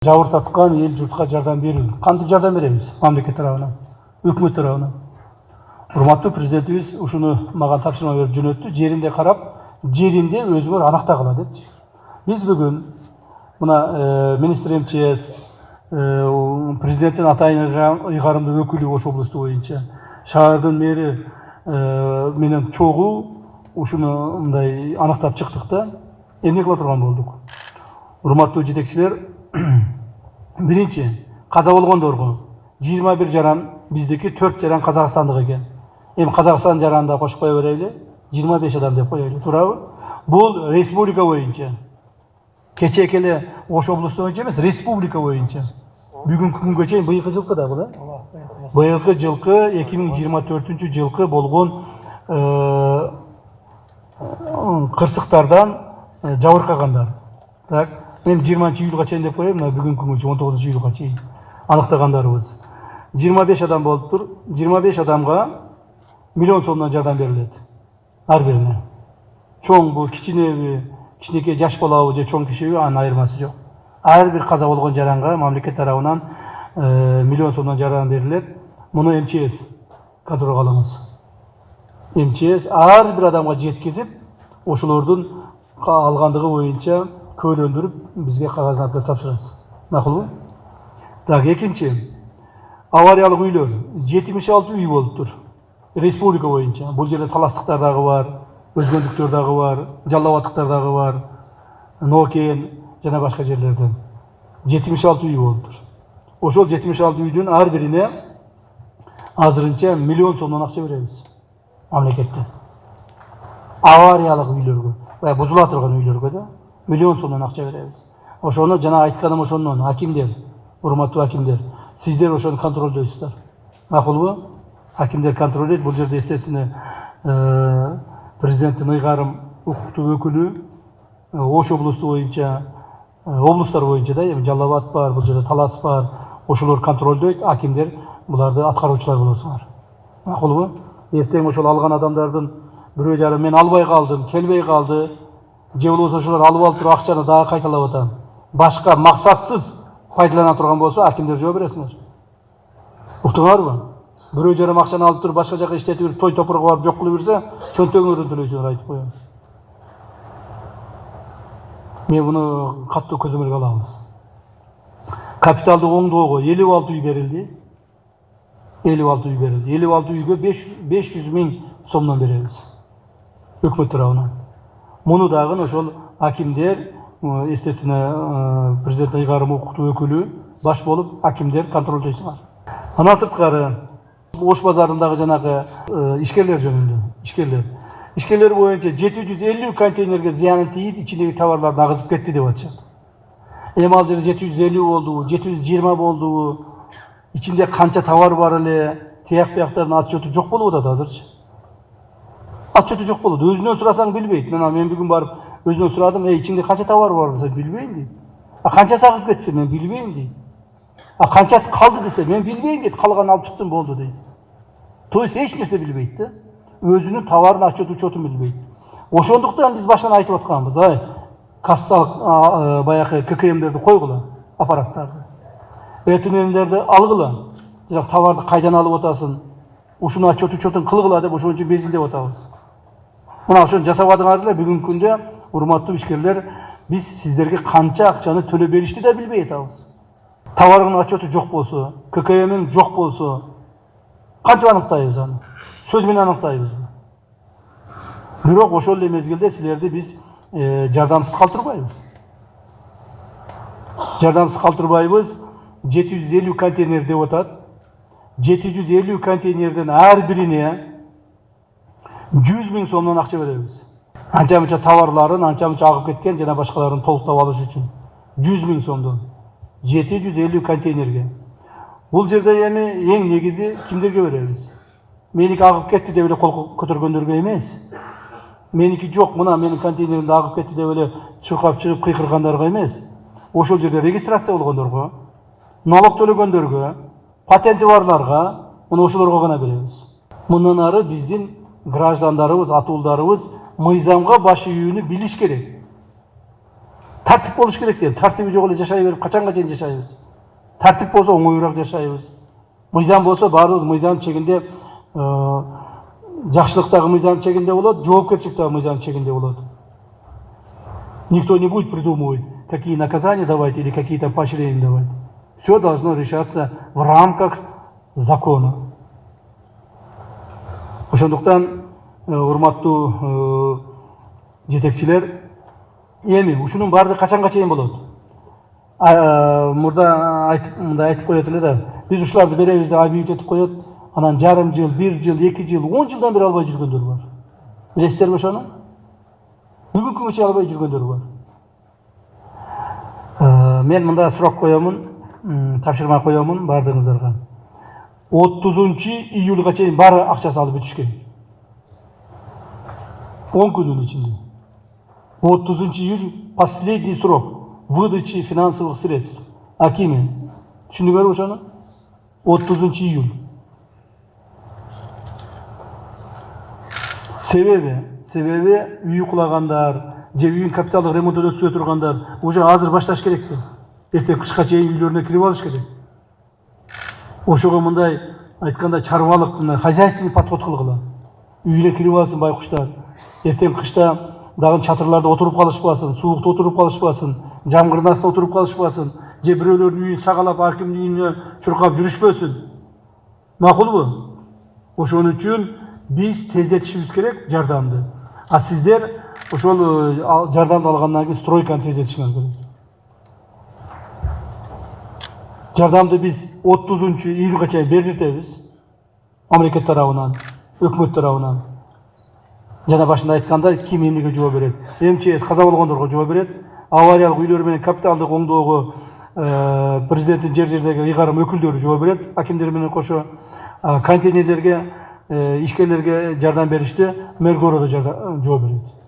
Жабыртаткан ел жұртқа жардам берүү. Кантип жардам беребиз? Мамлекет тарабынан, өкмөт тарабынан. Урматтуу президентибиз ушуну мага тапшырма берип жөнөттү. Жеринде карап, жеринде өзүңөр анактагыла депчи. Биз бүгүн мына министр МЧС, президенттин атайын ыйгарымдуу өкүлү Ош облусту боюнча, шаардын мэри менен чогуу ушуну мындай анактап чыктык да, эмне кыла турган болдук. Урматтуу жетекчилер, биринчи каза болгондорго 21 жаран, биздики 4 жаран Казакстандык экен. Эми Казакстан жаранында кошуп кое берели, 25 адам деп коелу, туурабы? Бул республика боюнча. Кечээки эле Ош облусту боюнча эмес, республика боюнча. Бүгүнкү күнгө чейин быйылкы жылкы да бул, быйылкы жылкы 2024 жылкы болгон кырсыктардан жабыркагандар. Так, мен 20 июлга чейин деп коеюн, бүгүнкү күнгө 19 июлга чейин аныктагандарыбыз 25 адам болуптур. 25 адамга миллион сомдон жардам берилет. Ар бирине. Чоң бу, кичинеби, кичинекей жаш балабы же чоң кишиби, анын айырмасы жок. Ар бир каза болгон жаранга мамлекет тарабынан миллион сомдон жардам берилет. Муну МЧС контролго алабыз. МЧС ар бир адамга жеткизип, ошолордун алгандыгы боюнча көйлөндүрүп бизге кагазын тапшырабыз. Макулбу? Так, экинчи, авариялык үйлөр 76 үй болуптур. Республика боюнча. Бул жерде таластыктар дагы бар, өзгөндүктөр дагы бар, жалал абадтыктар дагы бар, Нокен жана башка жерлерден 76 үй болуптур. Ошол 76 үйдүн ар бирине азырынча миллион сомдон акча беребиз мамлекеттен. Авариялык үйлөргө, баягы бузула турган үйлөргө да миллион сомдон акча беребиз. Ошону жана айтканым ошондон, акимдер, урматтуу акимдер, сиздер ошону контролдойсуздар. Макулбу? Акимдер контролдойт. Бул жерде естественно президенттин ыйгарым укуктуу өкүлү Ош облусту боюнча, облустар боюнча да, эми Жалал Абад бар, бул жерде Талас бар, ошолор контролдойт, акимдер буларды аткаруучулар болосуңар. Макулбу? Эртең ошол алган адамдардын бирөө жары мен албай калдым, келбей калды, же болбосо ошолор алып алып туруп акчаны дагы кайталап атам, башка максатсыз пайдалана турган болсо акимдер жооп бересиңер. Уктуңарбы? Бирөө жарым акчаны алып туруп башка жака иштетип берип, той топурга барып жок кылып берсе, чөнтөгүңөрдөн төлөйсүңөр, айтып коем. Мен буну катуу көзөмөлгө алабыз. Капиталды оңдоого 56 үй берилди. 56 үй берилди. 56 үйгө 500 миң сомдон беребиз. Өкмөт тарабынан. Муну дагы ошол акимдер, естественно, президент ыйгарым укуктуу өкүлү баш болуп, акимдер контролдойсуңар. Андан сырткары Ош базарындагы жанагы ишкерлер жөнүндө. Ишкерлер боюнча 750 контейнерге зыяны тийип, ичиндеги товарларды агызып кетти деп атышат. Эми ал жерде 750 болдубу, 720 болдубу, ичинде канча товар бар эле, тияк бияктардын отчету жок болуп атат азырчы. Отчету жок болот. Өзүнөн сурасаң билбейт. Мен бүгүн барып өзүнөн сурадым, ичинде канча товар бар десе билбейм дейт. Канчасы агып кетсе мен билбейм дейт. Канчасы калды десе мен билбейм дейт. Калганын алып чыктым болду дейт. То есть эч нерсе билбейт да. Өзүнүн товарын отчетун билбейт. Ошондуктан биз башынан айтып атканбыз, кассалык баягы ККМдерди койгула, аппараттарды. ЭТНМдерди алгыла. Товарды кайдан алып атасың? Ушуну отчетун кылгыла деп ошон үчүн безилдеп атабыз. Мына ошону жасабадыңар эле, бүгүнкү күндө урматтуу ишкерлер, биз сиздерге канча акчаны төлөп беришти да билбей атабыз. Товарыңдын отчету жок болсо, ККМиң жок болсо, кантип аныктайбыз аны? Сөз менен аныктайбыз. Бирок ошол эле мезгилде силерди биз жардамсыз калтырбайбыз. Жардамсыз калтырбайбыз. 750 контейнер деп атат. 750 контейнерден ар бирине 100 миң сомдон акча беребиз. Анча-мынча товарларын, анча-мынча агып кеткен жана башкаларын толуктап алыш үчүн 100 миң сомдон 750 контейнерге. Бул жерде эми эң негизи кимдерге беребиз? Меники агып кетти деп эле кол көтөргөндөргө эмес. Меники жок, мына менин контейнеримди агып кетти деп эле чуркап чыгып кыйкыргандарга эмес. Ошол жерде регистрация болгондорго, налог төлөгөндөргө, патенти барларга, муну ошолорго гана беребиз. Мындан ары биздин граждандарыбыз, атуулдарыбыз мыйзамга баш ийүүнү билиш керек. Тартип болуш керек дейм. Тартиби жок эле жашай берип качанга чейин жашайбыз? Тартип болсо оңоюраак жашайбыз. Мыйзам болсо баарыбыз мыйзам чегинде, жакшылык дагы мыйзам чегинде болот, жоопкерчилик дагы мыйзам чегинде болот. Никто не будет придумывать, какие наказания давать или какие-то поощрения давать. Все должно решаться в рамках закона. Ошондуктан, урматтуу жетекчилер, эми ушунун баары качанга чейин болот? Мурда айтып коет эле да, биз ушуларды беребиз деп объявить этип коет, анан жарым жыл, 1 жыл, 2 жыл, 10 жылдан бери албай жүргөндөр бар. Билесиздерби ошону? Бүгүнкү күнгө чейин албай жүргөндөр бар. Мен мында сурак коёмун, тапшырма коёмун баардыгыңыздарга. 30-июлга чейин баары акчасы алып бүтүшкөн. 10 күнүн ичинде. 30 июль последний срок выдачи финансовых средств. Акими. Түшүндүңөрбү ошону? 30 июль. Себеби үй кулагандар, же үйүн капиталдык ремонттон өткөрө тургандар уже азыр башташ керек. Эртең кышка чейин үйлөрүнө кирип алыш керек. Ошого мындай айтканда чарбалык, хозяйственный подход кылгыла. Үйүнө кирип алсын байкуштар. Эртең кышта дагы чатырларда отуруп калышпасын, суукта отуруп калышпасын, жамгырдын астында отуруп калышпасын, же бирөөлөрдүн үйүн сагалап, ар кимдин үйүнө чуркап жүрүшпөсүн. Макулбу? Ошон үчүн биз тездетишибиз керек жардамды. А сиздер ошол жардамды алгандан кийин стройканы тездетишиңер керек. Жардамды биз 30 июлга чейин берилебиз. Мамлекет тарабынан, өкмөт тарабынан. Жана башында айткандай, ким эмнеге жооп берет? МЧС каза болгондорго жооп берет. Авариялык үйлөр менен капиталдык оңдоого президенттин жер-жердеги ыйгарым өкүлдөрү жооп берет. Акимдер менен кошо контейнерлерге, ишкерлерге жардам беришти мэр городу жооп берет.